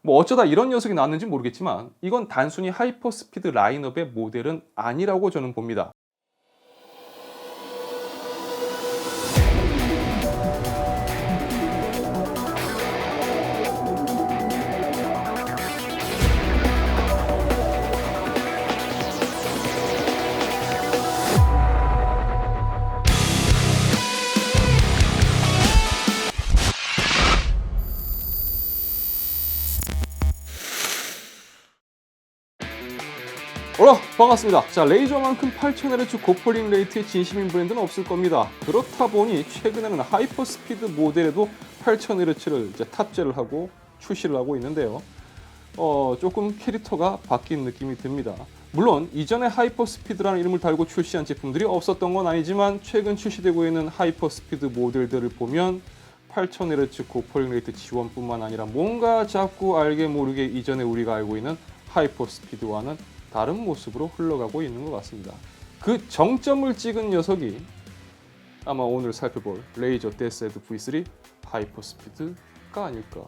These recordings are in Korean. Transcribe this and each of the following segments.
뭐 어쩌다 이런 녀석이 나왔는지 모르겠지만 이건 단순히 하이퍼스피드 라인업의 모델은 아니라고 저는 봅니다. 반갑습니다. 자, 레이저만큼 8000Hz 고폴링 레이트의 진심인 브랜드는 없을 겁니다. 그렇다 보니 최근에는 하이퍼스피드 모델에도 8000Hz를 이제 탑재를 하고 출시를 하고 있는데요. 조금 캐릭터가 바뀐 느낌이 듭니다. 물론 이전에 하이퍼스피드라는 이름을 달고 출시한 제품들이 없었던 건 아니지만 최근 출시되고 있는 하이퍼스피드 모델들을 보면 8000Hz 고폴링 레이트 지원뿐만 아니라 뭔가 자꾸 알게 모르게 이전에 우리가 알고 있는 하이퍼스피드와는 다른 모습으로 흘러가고 있는 것 같습니다. 그 정점을 찍은 녀석이 아마 오늘 살펴볼 레이저 데스헤드 V3 하이퍼스피드가 아닐까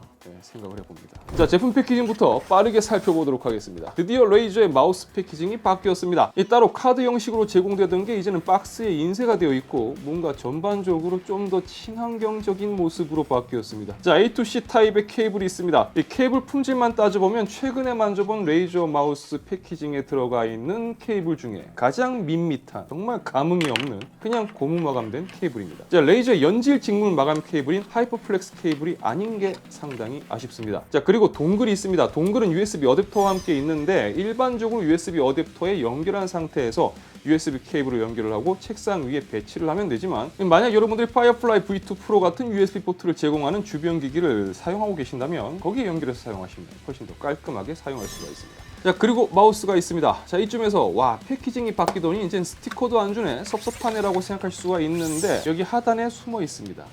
생각을 해봅니다. 자, 제품 패키징부터 빠르게 살펴보도록 하겠습니다. 드디어 레이저의 마우스 패키징이 바뀌었습니다. 따로 카드 형식으로 제공되던 게 이제는 박스에 인쇄가 되어 있고 뭔가 전반적으로 좀 더 친환경적인 모습으로 바뀌었습니다. 자, A2C 타입의 케이블이 있습니다. 이 케이블 품질만 따져보면 최근에 만져본 레이저 마우스 패키징에 들어가 있는 케이블 중에 가장 밋밋한, 정말 감흥이 없는 그냥 고무 마감된 케이블입니다. 자, 레이저 연질 직물 마감 케이블인 하이퍼플렉스 케이블이 아닌 게 상당히 아쉽습니다. 자, 그리고 동글이 있습니다. 동글은 USB 어댑터와 함께 있는데 일반적으로 USB 어댑터에 연결한 상태에서 USB 케이블을 연결을 하고 책상 위에 배치를 하면 되지만 만약 여러분들이 파이어플라이 V2 프로 같은 USB 포트를 제공하는 주변 기기를 사용하고 계신다면 거기에 연결해서 사용하시면 훨씬 더 깔끔하게 사용할 수가 있습니다. 자, 그리고 마우스가 있습니다. 자, 이쯤에서 와, 패키징이 바뀌더니 이젠 스티커도 안 주네, 섭섭하네라고 생각할 수가 있는데 여기 하단에 숨어 있습니다.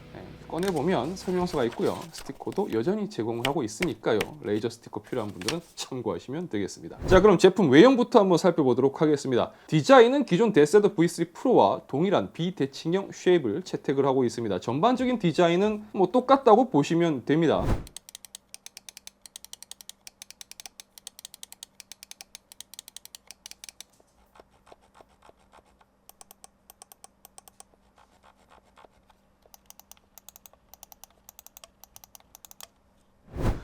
꺼내보면 설명서가 있고요. 스티커도 여전히 제공을 하고 있으니까요. 레이저 스티커 필요한 분들은 참고하시면 되겠습니다. 자, 그럼 제품 외형부터 한번 살펴보도록 하겠습니다. 디자인은 기존 데스헤드 V3 프로와 동일한 비대칭형 쉐입을 채택을 하고 있습니다. 전반적인 디자인은 뭐 똑같다고 보시면 됩니다.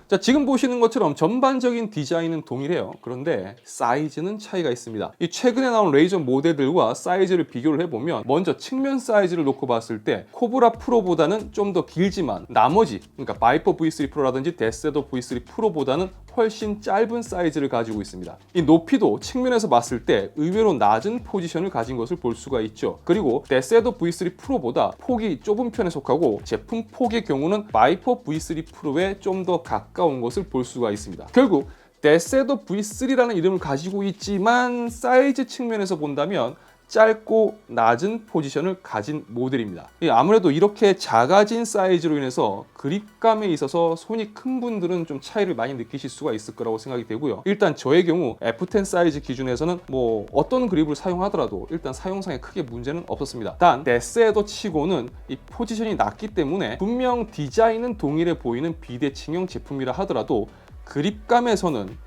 자, 지금 보시는 것처럼 전반적인 디자인은 동일해요. 그런데 사이즈는 차이가 있습니다. 이 최근에 나온 레이저 모델들과 사이즈를 비교를 해보면 먼저 측면 사이즈를 놓고 봤을 때 코브라 프로보다는 좀 더 길지만 나머지, 그러니까 바이퍼 V3 프로라든지 데스헤더 V3 프로보다는 훨씬 짧은 사이즈를 가지고 있습니다. 이 높이도 측면에서 봤을 때 의외로 낮은 포지션을 가진 것을 볼 수가 있죠. 그리고 데스헤더 V3 프로보다 폭이 좁은 편에 속하고 제품 폭의 경우는 바이퍼 V3 프로에 좀 더 가까운 것을 볼 수가 있습니다. 결국 데스헤더 V3라는 이름을 가지고 있지만 사이즈 측면에서 본다면 짧고 낮은 포지션을 가진 모델입니다. 아무래도 이렇게 작아진 사이즈로 인해서 그립감에 있어서 손이 큰 분들은 좀 차이를 많이 느끼실 수가 있을 거라고 생각이 되고요. 일단 저의 경우 F10 사이즈 기준에서는 뭐 어떤 그립을 사용하더라도 일단 사용상에 크게 문제는 없었습니다. 단 데스헤더 치고는 이 포지션이 낮기 때문에 분명 디자인은 동일해 보이는 비대칭형 제품이라 하더라도 그립감에서는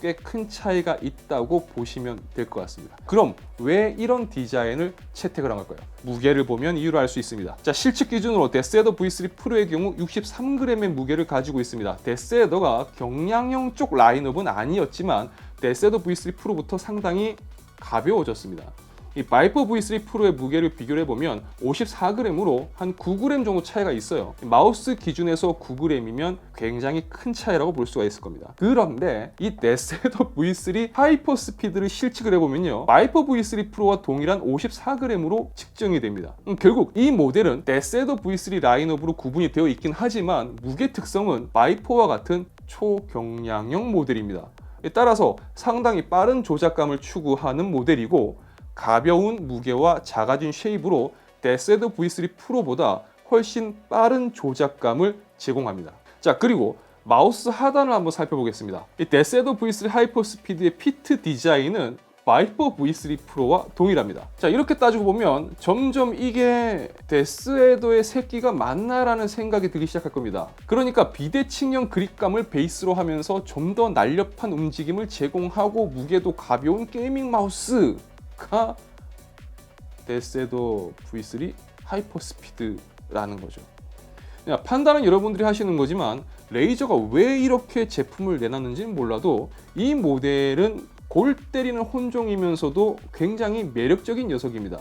꽤 큰 차이가 있다고 보시면 될 것 같습니다. 그럼 왜 이런 디자인을 채택을 한 걸까요? 무게를 보면 이유를 알 수 있습니다. 자, 실측 기준으로 데스헤더 V3 프로의 경우 63g의 무게를 가지고 있습니다. 데스헤더가 경량형 쪽 라인업은 아니었지만 데스헤더 V3 프로부터 상당히 가벼워졌습니다. 이 바이퍼 V3 프로의 무게를 비교를 해보면 54g으로 한 9g 정도 차이가 있어요. 마우스 기준에서 9g이면 굉장히 큰 차이라고 볼 수가 있을 겁니다. 그런데 이 데스헤더 V3 하이퍼 스피드를 실측을 해보면요, 바이퍼 V3 프로와 동일한 54g으로 측정이 됩니다. 결국 이 모델은 데스헤더 V3 라인업으로 구분이 되어 있긴 하지만 무게 특성은 바이퍼와 같은 초경량형 모델입니다. 따라서 상당히 빠른 조작감을 추구하는 모델이고 가벼운 무게와 작아진 쉐입으로 데스헤더 V3 프로보다 훨씬 빠른 조작감을 제공합니다. 자, 그리고 마우스 하단을 한번 살펴보겠습니다. 이 데스헤더 V3 하이퍼스피드의 피트 디자인은 바이퍼 V3 프로와 동일합니다. 자, 이렇게 따지고 보면 점점 이게 데스에더의 새끼가 맞나라는 생각이 들기 시작할 겁니다. 그러니까 비대칭형 그립감을 베이스로 하면서 좀 더 날렵한 움직임을 제공하고 무게도 가벼운 게이밍 마우스가 데스에더 V3 하이퍼스피드라는 거죠. 판단은 여러분들이 하시는 거지만 레이저가 왜 이렇게 제품을 내놨는지는 몰라도 이 모델은 골 때리는 혼종이면서도 굉장히 매력적인 녀석입니다.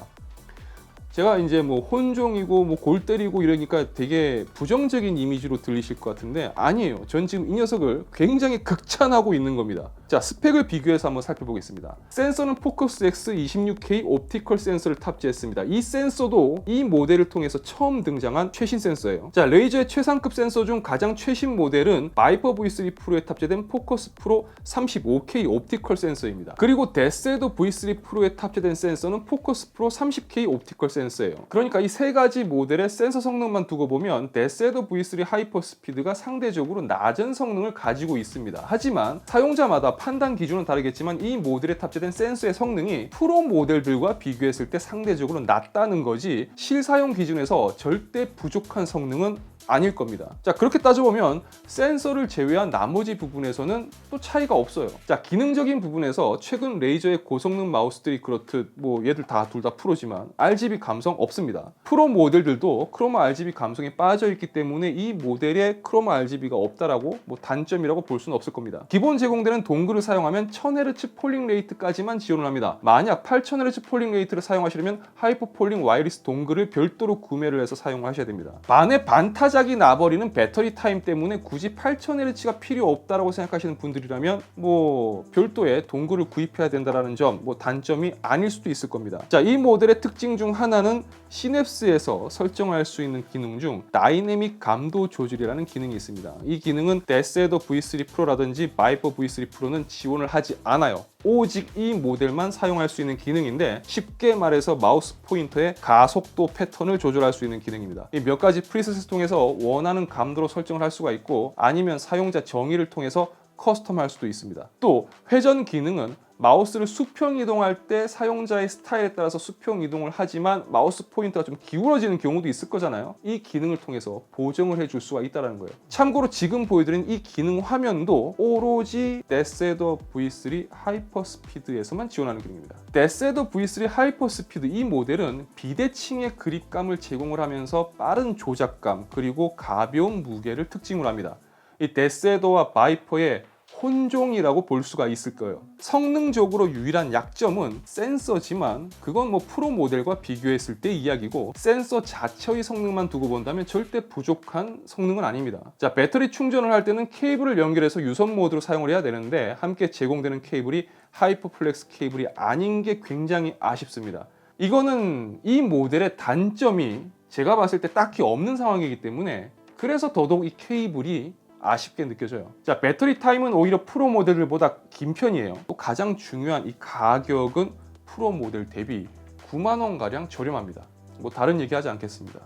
제가 이제 뭐 혼종이고 뭐 골 때리고 이러니까 되게 부정적인 이미지로 들리실 것 같은데 아니에요. 전 지금 이 녀석을 굉장히 극찬하고 있는 겁니다. 자, 스펙을 비교해서 한번 살펴보겠습니다. 센서는 포커스 X 26K 옵티컬 센서를 탑재했습니다. 이 센서도 이 모델을 통해서 처음 등장한 최신 센서예요. 자, 레이저의 최상급 센서 중 가장 최신 모델은 바이퍼 V3 프로에 탑재된 포커스 프로 35K 옵티컬 센서입니다. 그리고 데스에더 V3 프로에 탑재된 센서는 포커스 프로 30K 옵티컬 센서예요. 그러니까 이 세 가지 모델의 센서 성능만 두고 보면 데스에더 V3 하이퍼스피드가 상대적으로 낮은 성능을 가지고 있습니다. 하지만 사용자마다 판단 기준은 다르겠지만 이 모델에 탑재된 센서의 성능이 프로 모델들과 비교했을 때 상대적으로 낮다는 거지 실사용 기준에서 절대 부족한 성능은 아닐 겁니다. 자, 그렇게 따져보면 센서를 제외한 나머지 부분에서는 또 차이가 없어요. 자, 기능적인 부분에서 최근 레이저의 고성능 마우스들이 그렇듯 뭐 얘들 둘 다 프로지만 RGB 감성 없습니다. 프로 모델들도 크로마 RGB 감성이 빠져 있기 때문에 이 모델에 크로마 RGB가 없다라고 뭐 단점이라고 볼 수는 없을 겁니다. 기본 제공되는 동글을 사용하면 1000Hz 폴링 레이트까지만 지원을 합니다. 만약 8000Hz 폴링 레이트를 사용하시려면 하이퍼 폴링 와이리스 동글을 별도로 구매를 해서 사용하셔야 됩니다. 반의 반타작이 나버리는 배터리 타임 때문에 굳이 8000Hz가 필요 없다라고 생각하시는 분들이라면 뭐 별도의 동글을 구입해야 된다라는 점 뭐 단점이 아닐 수도 있을 겁니다. 자, 이 모델의 특징 중 하나는 시냅스에서 설정할 수 있는 기능 중 다이내믹 감도 조절이라는 기능이 있습니다. 이 기능은 데스에더 V3 프로라든지 바이퍼 V3 프로는 지원을 하지 않아요. 오직 이 모델만 사용할 수 있는 기능인데 쉽게 말해서 마우스 포인터의 가속도 패턴을 조절할 수 있는 기능입니다. 이 몇 가지 프리셋을 통해서 원하는 감도로 설정을 할 수가 있고 아니면 사용자 정의를 통해서 커스텀할 수도 있습니다. 또 회전 기능은 마우스를 수평 이동할 때 사용자의 스타일에 따라서 수평 이동을 하지만 마우스 포인터가 좀 기울어지는 경우도 있을 거잖아요. 이 기능을 통해서 보정을 해줄 수가 있다는 거예요. 참고로 지금 보여드린 이 기능 화면도 오로지 데스에더 V3 하이퍼스피드에서만 지원하는 기능입니다. 데스에더 V3 하이퍼스피드 이 모델은 비대칭의 그립감을 제공을 하면서 빠른 조작감 그리고 가벼운 무게를 특징으로 합니다. 이 데스에더와 바이퍼의 혼종이라고 볼 수가 있을 거예요. 성능적으로 유일한 약점은 센서지만 그건 뭐 프로 모델과 비교했을 때 이야기고 센서 자체의 성능만 두고 본다면 절대 부족한 성능은 아닙니다. 자, 배터리 충전을 할 때는 케이블을 연결해서 유선 모드로 사용을 해야 되는데 함께 제공되는 케이블이 하이퍼플렉스 케이블이 아닌 게 굉장히 아쉽습니다. 이거는 이 모델의 단점이 제가 봤을 때 딱히 없는 상황이기 때문에 그래서 더더욱 이 케이블이 아쉽게 느껴져요. 자, 배터리 타임은 오히려 프로 모델들보다 긴 편이에요. 또 가장 중요한 이 가격은 프로 모델 대비 9만 원 가량 저렴합니다. 뭐 다른 얘기 하지 않겠습니다.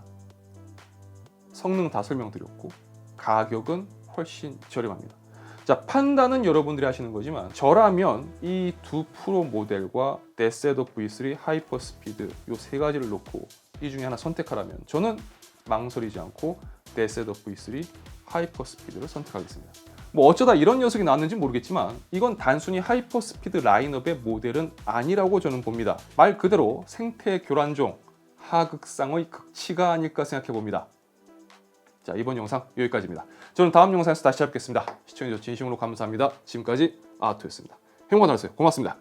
성능 다 설명드렸고 가격은 훨씬 저렴합니다. 자, 판단은 여러분들이 하시는 거지만 저라면 이 두 프로 모델과 데스에더 V3 하이퍼스피드 이 세 가지를 놓고 이 중에 하나 선택하라면 저는 망설이지 않고 데스에더 V3 하이퍼스피드를 선택하겠습니다. 뭐 어쩌다 이런 녀석이 나왔는지 모르겠지만 이건 단순히 하이퍼스피드 라인업의 모델은 아니라고 저는 봅니다. 말 그대로 생태 교란종, 하극상의 극치가 아닐까 생각해 봅니다. 자, 이번 영상 여기까지입니다. 저는 다음 영상에서 다시 찾아뵙겠습니다. 시청해주셔서 진심으로 감사합니다. 지금까지 아토였습니다. 행복한 하루 되세요. 고맙습니다.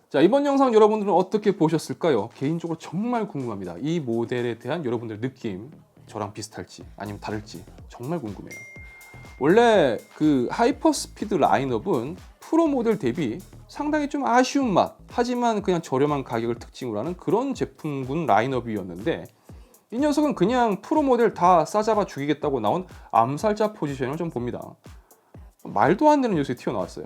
자, 이번 영상 여러분들은 어떻게 보셨을까요? 개인적으로 정말 궁금합니다. 이 모델에 대한 여러분들 느낌 저랑 비슷할지 아니면 다를지 정말 궁금해요. 원래 그 하이퍼스피드 라인업은 프로 모델 대비 상당히 좀 아쉬운 맛 하지만 그냥 저렴한 가격을 특징으로 하는 그런 제품군 라인업이었는데 이 녀석은 그냥 프로 모델 다 싸잡아 죽이겠다고 나온 암살자 포지션을 좀 봅니다. 말도 안 되는 녀석이 튀어나왔어요.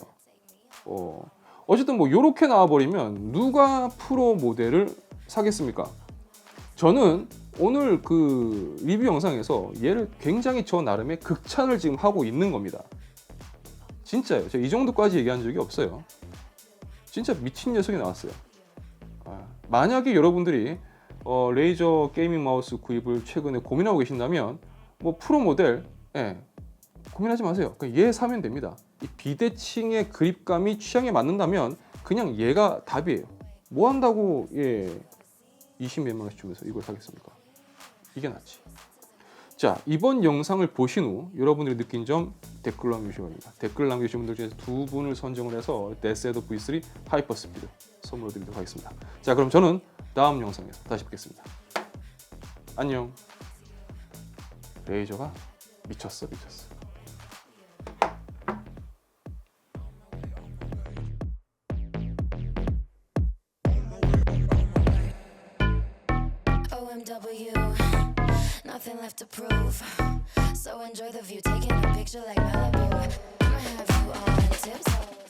어쨌든 뭐 이렇게 나와버리면 누가 프로 모델을 사겠습니까? 저는 오늘 그 리뷰 영상에서 얘를 굉장히 저 나름의 극찬을 지금 하고 있는 겁니다. 진짜요. 제가 이 정도까지 얘기한 적이 없어요. 진짜 미친 녀석이 나왔어요. 만약에 여러분들이 레이저 게이밍 마우스 구입을 최근에 고민하고 계신다면 뭐 프로 모델 고민하지 마세요. 그냥 얘 사면 됩니다. 이 비대칭의 그립감이 취향에 맞는다면 그냥 얘가 답이에요. 뭐 한다고 20몇만 원씩 주면서 이걸 사겠습니까? 이게 낫지. 자, 이번 영상을 보신 후 여러분들이 느낀 점 댓글로 남겨주시기 바랍니다. 댓글 남겨주신 분들 중에서 2분을 선정을 해서 데스헤더 V3 하이퍼 스피드 선물로 드리도록 하겠습니다. 자, 그럼 저는 다음 영상에서 다시 뵙겠습니다. 안녕. 레이저가 미쳤어. OMW, nothing left to prove. So enjoy the view, taking a picture like Malibu. I'ma have you all in tips.